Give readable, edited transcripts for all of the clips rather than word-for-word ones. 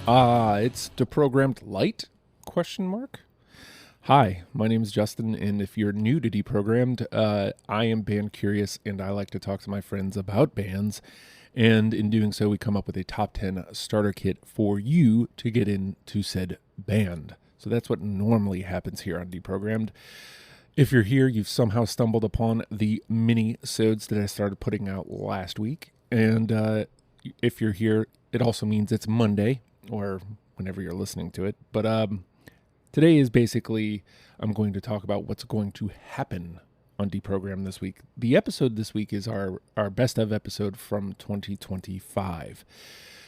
It's Deprogrammed Light? Question mark. Hi, my name is Justin, and if you're new to Deprogrammed, I am band curious, and I like to talk to my friends about bands. And in doing so, we come up with a top 10 starter kit for you to get into said band. So that's what normally happens here on Deprogrammed. If you're here, you've somehow stumbled upon the mini-sodes that I started putting out last week. And if you're here, it also means it's Monday, or whenever you're listening to it. But today is basically, I'm going to talk about what's going to happen on Deprogram this week. The episode this week is our best of episode from 2025.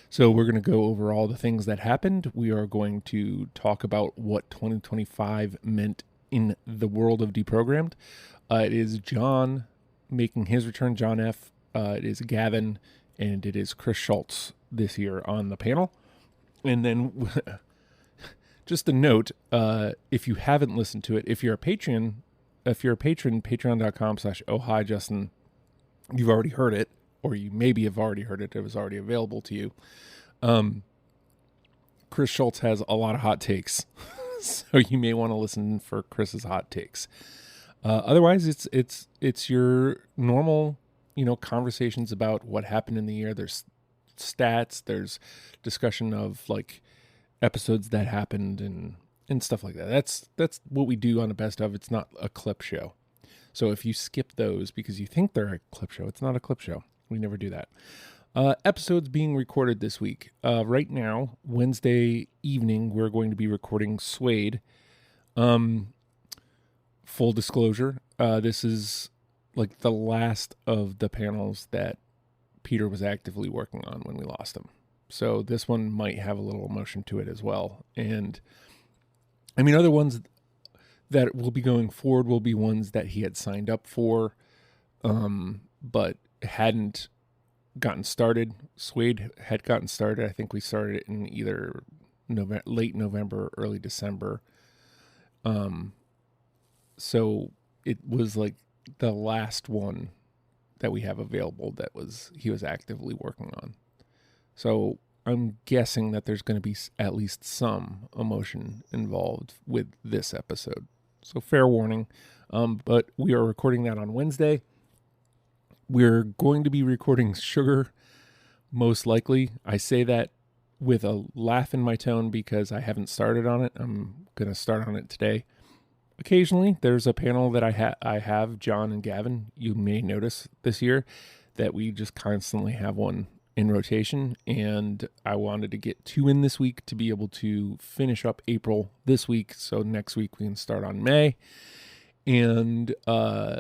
So we're going to go over all the things that happened. We are going to talk about what 2025 meant in the world of Deprogrammed. It is John making his return, John F. It is Gavin, and it is Chris Schultz this year on the panel. And then just a note, if you haven't listened to it, if you're a patron, patreon.com/oh hi Justin, you've already heard it, or you maybe have already heard it. It was already available to you. Chris Schultz has a lot of hot takes, so you may want to listen for Chris's hot takes. Otherwise, it's your normal, conversations about what happened in the year. There's stats, there's discussion of like episodes that happened and stuff like that. That's what we do on a best of. It's not a clip show. So if you skip those because you think they're a clip show, it's not a clip show. We never do that. Episodes being recorded this week. Right now, Wednesday evening, we're going to be recording Suede. Full disclosure, this is like the last of the panels that Peter was actively working on when we lost him. So this one might have a little emotion to it as well. And I mean, other ones that will be going forward will be ones that he had signed up for, but hadn't gotten started. Suede had gotten started. I think we started it in either late November, early December. So it was like the last one that we have available that he was actively working on. So I'm guessing that there's going to be at least some emotion involved with this episode. So fair warning. But we are recording that on Wednesday. We're going to be recording Sugar, most likely. I say that with a laugh in my tone because I haven't started on it. I'm going to start on it today. Occasionally, there's a panel that I have, John and Gavin. You may notice this year that we just constantly have one in rotation, and I wanted to get two in this week to be able to finish up April this week, so next week we can start on May. And I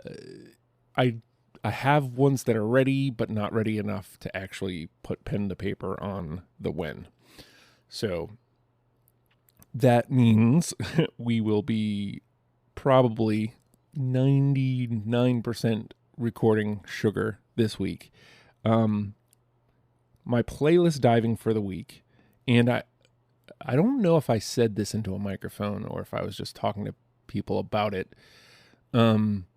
have ones that are ready, but not ready enough to actually put pen to paper on the when. So that means we will be probably 99% recording Sugar this week. My playlist diving for the week, and I don't know if I said this into a microphone or if I was just talking to people about it. I'm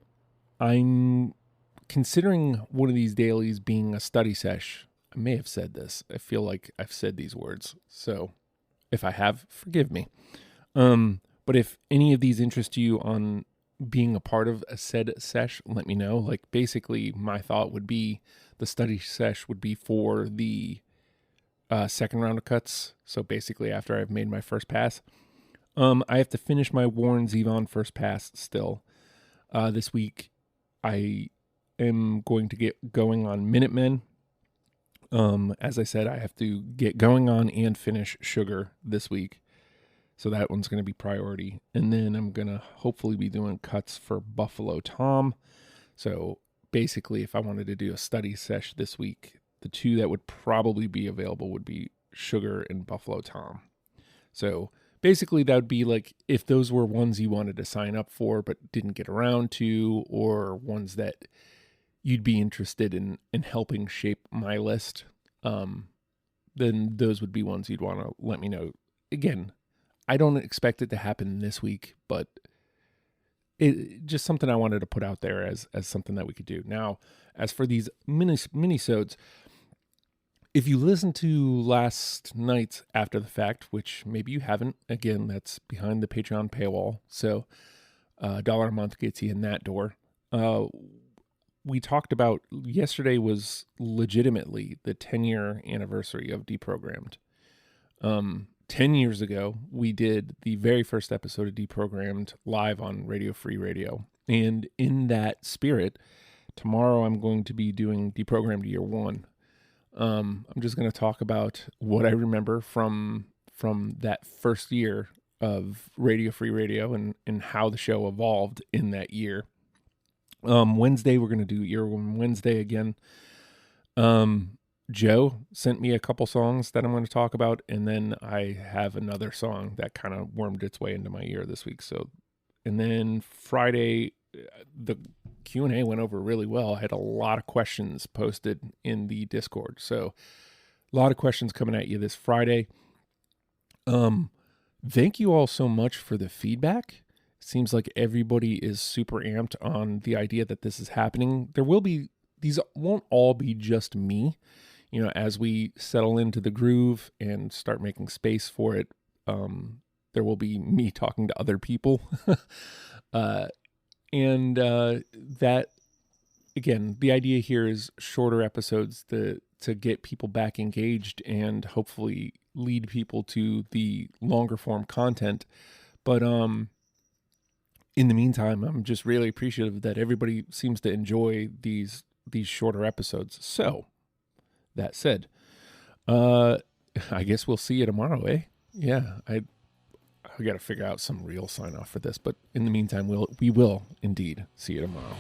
considering one of these dailies being a study sesh. I may have said this. I feel like I've said these words. So if I have, forgive me. But if any of these interest you on being a part of a said sesh, let me know. Like basically my thought would be the study sesh would be for the second round of cuts. So basically after I've made my first pass, I have to finish my Warren Zevon first pass still. This week I am going to get going on Minutemen. As I said, I have to get going on and finish Sugar this week. So that one's going to be priority. And then I'm going to hopefully be doing cuts for Buffalo Tom. So basically, if I wanted to do a study sesh this week, the two that would probably be available would be Sugar and Buffalo Tom. So basically, that would be like if those were ones you wanted to sign up for but didn't get around to, or ones that you'd be interested in helping shape my list, then those would be ones you'd want to let me know. Again, I don't expect it to happen this week, but it just something I wanted to put out there as something that we could do. Now, as for these mini-sodes, If you listened to last night's After the Fact, which maybe you haven't, again, that's behind the Patreon paywall. So $1 a month gets you in that door. We talked about yesterday was legitimately the 10-year anniversary of Deprogrammed. 10 years ago, we did the very first episode of Deprogrammed live on Radio Free Radio. And in that spirit, tomorrow I'm going to be doing Deprogrammed Year 1. I'm just going to talk about what I remember from that first year of Radio Free Radio and how the show evolved in that year. Wednesday, we're going to do Year 1 Wednesday again. Joe sent me a couple songs that I'm going to talk about, and then I have another song that kind of wormed its way into my ear this week. And then Friday, the Q&A went over really well. I had a lot of questions posted in the Discord. So a lot of questions coming at you this Friday. Thank you all so much for the feedback. Seems like everybody is super amped on the idea that this is happening. These won't all be just me. As we settle into the groove and start making space for it, there will be me talking to other people. And that, again, the idea here is shorter episodes to get people back engaged and hopefully lead people to the longer form content. But in the meantime, I'm just really appreciative that everybody seems to enjoy these shorter episodes. So, that said, I guess we'll see you tomorrow, eh? Yeah, I got to figure out some real sign off for this, but in the meantime, we will indeed see you tomorrow.